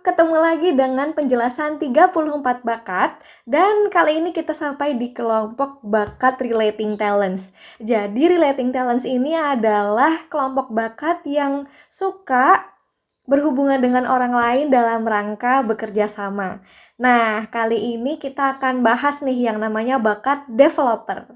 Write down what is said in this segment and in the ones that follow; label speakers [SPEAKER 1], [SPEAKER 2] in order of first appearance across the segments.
[SPEAKER 1] ketemu lagi dengan penjelasan 34 bakat dan kali ini kita sampai di kelompok bakat relating talents. Jadi relating talents ini adalah kelompok bakat yang suka berhubungan dengan orang lain dalam rangka bekerja sama. Nah, kali ini kita akan bahas nih yang namanya bakat developer.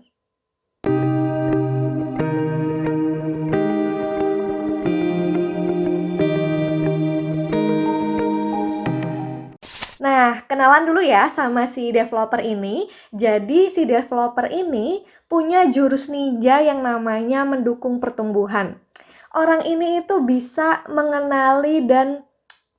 [SPEAKER 1] Nah, kenalan dulu ya sama si developer ini. Jadi, si developer ini punya jurus ninja yang namanya mendukung pertumbuhan. Orang ini itu bisa mengenali dan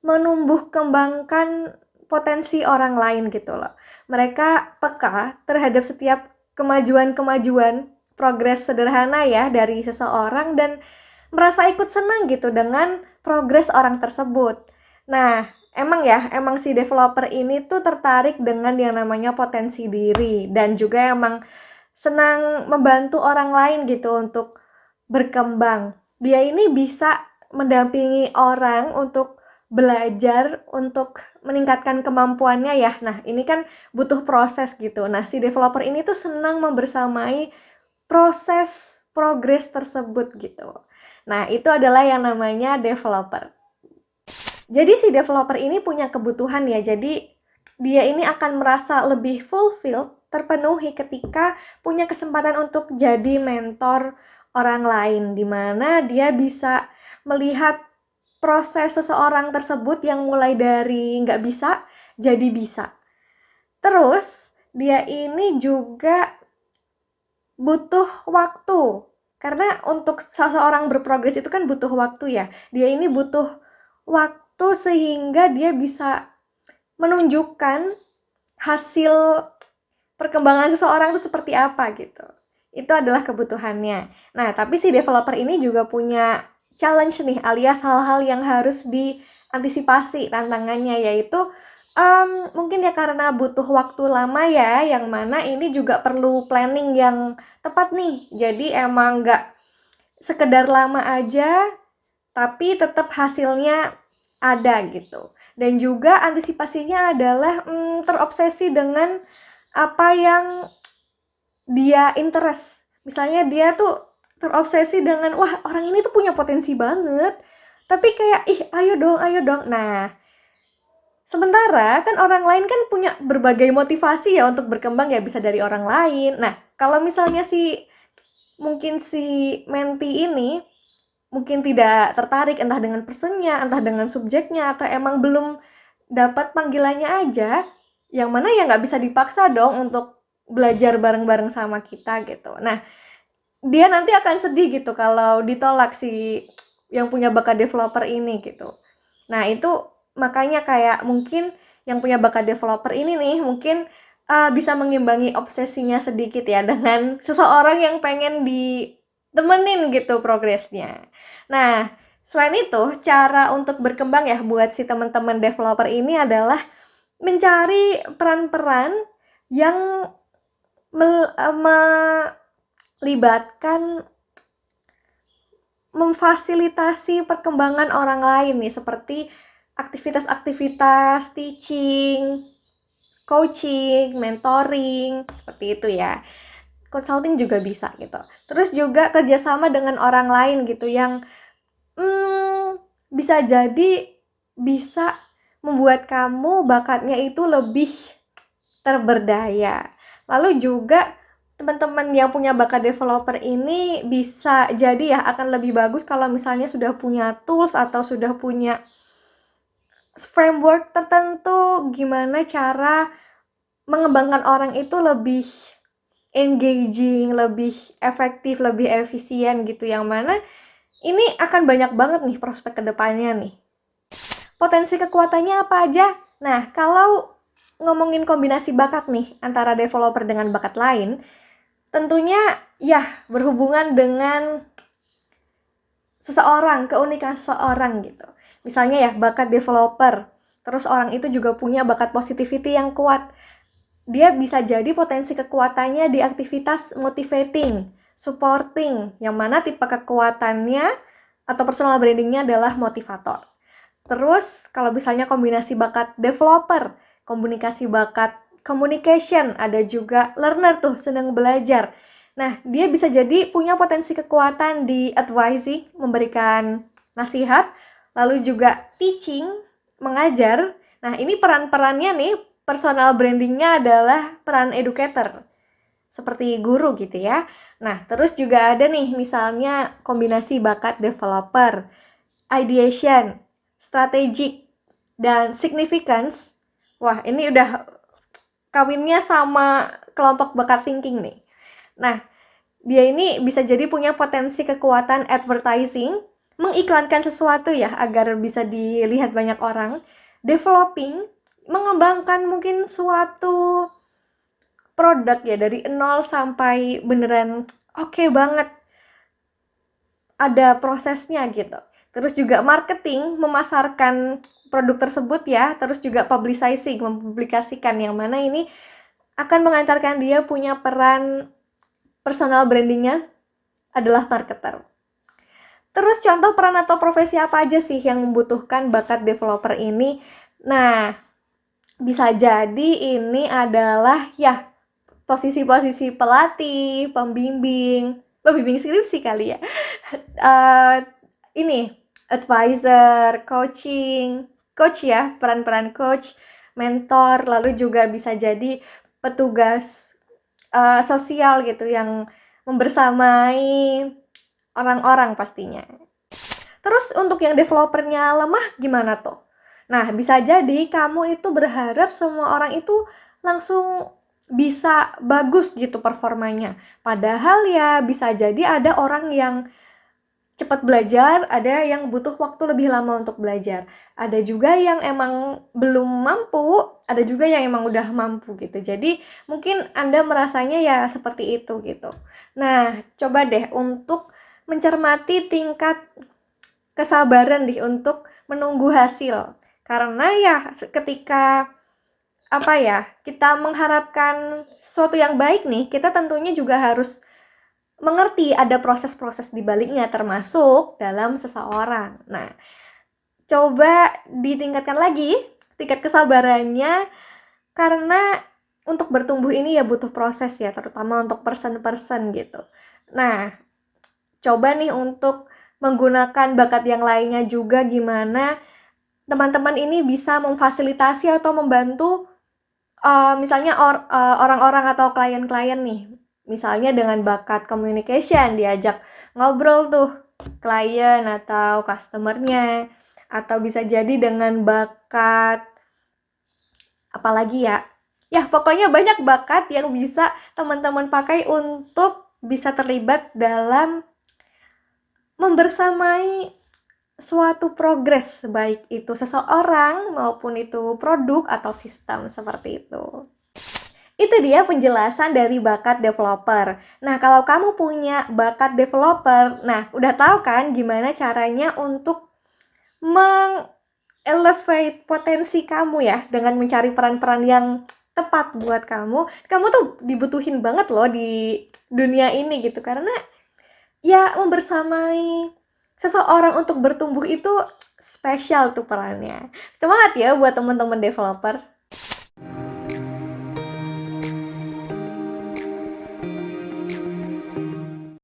[SPEAKER 1] menumbuh kembangkan potensi orang lain gitu loh. Mereka peka terhadap setiap kemajuan-kemajuan, progres sederhana ya dari seseorang dan merasa ikut senang gitu dengan progres orang tersebut. Nah, emang si developer ini tuh tertarik dengan yang namanya potensi diri dan juga emang senang membantu orang lain gitu untuk berkembang. Dia ini bisa mendampingi orang untuk belajar untuk meningkatkan kemampuannya ya. Nah, ini kan butuh proses gitu. Nah, si developer ini tuh senang membersamai proses progres tersebut gitu. Nah, itu adalah yang namanya developer. Jadi si developer ini punya kebutuhan ya. Jadi dia ini akan merasa lebih fulfilled, terpenuhi ketika punya kesempatan untuk jadi mentor orang lain, di mana dia bisa melihat proses seseorang tersebut yang mulai dari nggak bisa jadi bisa. Terus dia ini juga butuh waktu, karena untuk seseorang berprogres itu kan butuh waktu ya. Dia ini butuh waktu sehingga dia bisa menunjukkan hasil perkembangan seseorang itu seperti apa gitu. Itu adalah kebutuhannya. Nah, tapi si developer ini juga punya challenge nih, alias hal-hal yang harus diantisipasi tantangannya, yaitu mungkin ya karena butuh waktu lama ya, yang mana ini juga perlu planning yang tepat nih. Jadi emang nggak sekedar lama aja, tapi tetap hasilnya ada gitu. Dan juga antisipasinya adalah terobsesi dengan apa yang dia interest. Misalnya dia tuh terobsesi dengan, wah orang ini tuh punya potensi banget, tapi kayak, ih ayo dong. Nah, sementara kan orang lain kan punya berbagai motivasi ya untuk berkembang ya, bisa dari orang lain. Nah, kalau misalnya mungkin si menti ini mungkin tidak tertarik entah dengan personnya, entah dengan subjeknya, atau emang belum dapat panggilannya aja, yang mana ya nggak bisa dipaksa dong untuk belajar bareng-bareng sama kita gitu. Nah, dia nanti akan sedih gitu kalau ditolak si yang punya bakat developer ini gitu. Nah, itu makanya kayak mungkin yang punya bakat developer ini nih mungkin bisa mengimbangi obsesinya sedikit ya dengan seseorang yang pengen ditemenin gitu progresnya. Nah, selain itu, cara untuk berkembang ya buat si teman-teman developer ini adalah mencari peran-peran yang melibatkan memfasilitasi perkembangan orang lain nih, seperti aktivitas-aktivitas teaching, coaching, mentoring, seperti itu ya. Consulting juga bisa gitu. Terus juga kerjasama dengan orang lain gitu yang bisa jadi bisa membuat kamu bakatnya itu lebih terberdaya. Lalu juga teman-teman yang punya bakat developer ini bisa jadi ya akan lebih bagus kalau misalnya sudah punya tools atau sudah punya framework tertentu gimana cara mengembangkan orang itu lebih engaging, lebih efektif, lebih efisien gitu, yang mana ini akan banyak banget nih prospek kedepannya nih. Potensi kekuatannya apa aja? Nah, kalau ngomongin kombinasi bakat nih antara developer dengan bakat lain, tentunya ya berhubungan dengan seseorang, keunikan seseorang gitu. Misalnya ya bakat developer, terus orang itu juga punya bakat positivity yang kuat. Dia bisa jadi potensi kekuatannya di aktivitas motivating, supporting, yang mana tipe kekuatannya atau personal brandingnya adalah motivator. Terus kalau misalnya kombinasi bakat developer, komunikasi bakat communication, ada juga learner tuh senang belajar. Nah, dia bisa jadi punya potensi kekuatan di advising, memberikan nasihat, lalu juga teaching, mengajar. Nah, ini peran-perannya nih, personal brandingnya adalah peran educator, seperti guru gitu ya. Nah, terus juga ada nih misalnya kombinasi bakat developer, ideation, strategic, dan significance. Wah, ini udah kawinnya sama kelompok bakat thinking nih. Nah, dia ini bisa jadi punya potensi kekuatan advertising, mengiklankan sesuatu ya agar bisa dilihat banyak orang. Developing, mengembangkan mungkin suatu produk ya dari nol sampai beneran oke banget, ada prosesnya gitu. Terus juga marketing, memasarkan produk tersebut ya. Terus juga publicizing, mempublikasikan, yang mana ini akan mengantarkan dia punya peran personal brandingnya adalah marketer. Terus contoh peran atau profesi apa aja sih yang membutuhkan bakat developer ini? Nah, bisa jadi ini adalah ya posisi-posisi pelatih, pembimbing skripsi kali ya. Ini advisor, coach ya, peran-peran coach, mentor, lalu juga bisa jadi petugas sosial gitu yang membersamai orang-orang pastinya. Terus untuk yang developernya lemah gimana tuh? Nah, bisa jadi kamu itu berharap semua orang itu langsung bisa bagus gitu performanya. Padahal ya bisa jadi ada orang yang cepat belajar, ada yang butuh waktu lebih lama untuk belajar. Ada juga yang emang belum mampu, ada juga yang emang udah mampu gitu. Jadi mungkin Anda merasanya ya seperti itu gitu. Nah, coba deh untuk mencermati tingkat kesabaran nih untuk menunggu hasil. Karena ya ketika kita mengharapkan sesuatu yang baik nih, kita tentunya juga harus mengerti ada proses-proses di baliknya, termasuk dalam seseorang. Nah, coba ditingkatkan lagi tingkat kesabarannya, karena untuk bertumbuh ini ya butuh proses ya, terutama untuk person-person gitu. Nah, coba nih untuk menggunakan bakat yang lainnya juga, gimana teman-teman ini bisa memfasilitasi atau membantu misalnya orang-orang atau klien-klien nih. Misalnya dengan bakat communication, diajak ngobrol tuh klien atau customer-nya. Atau bisa jadi dengan bakat apalagi ya. Ya, pokoknya banyak bakat yang bisa teman-teman pakai untuk bisa terlibat dalam membersamai suatu progres, baik itu seseorang maupun itu produk atau sistem, seperti itu. Itu dia penjelasan dari bakat developer. Nah, kalau kamu punya bakat developer, nah udah tahu kan gimana caranya untuk elevate potensi kamu ya, dengan mencari peran-peran yang tepat buat kamu. Kamu tuh dibutuhin banget loh di dunia ini gitu, karena ya membersamai seseorang untuk bertumbuh itu spesial tuh perannya. Semangat ya buat teman-teman developer.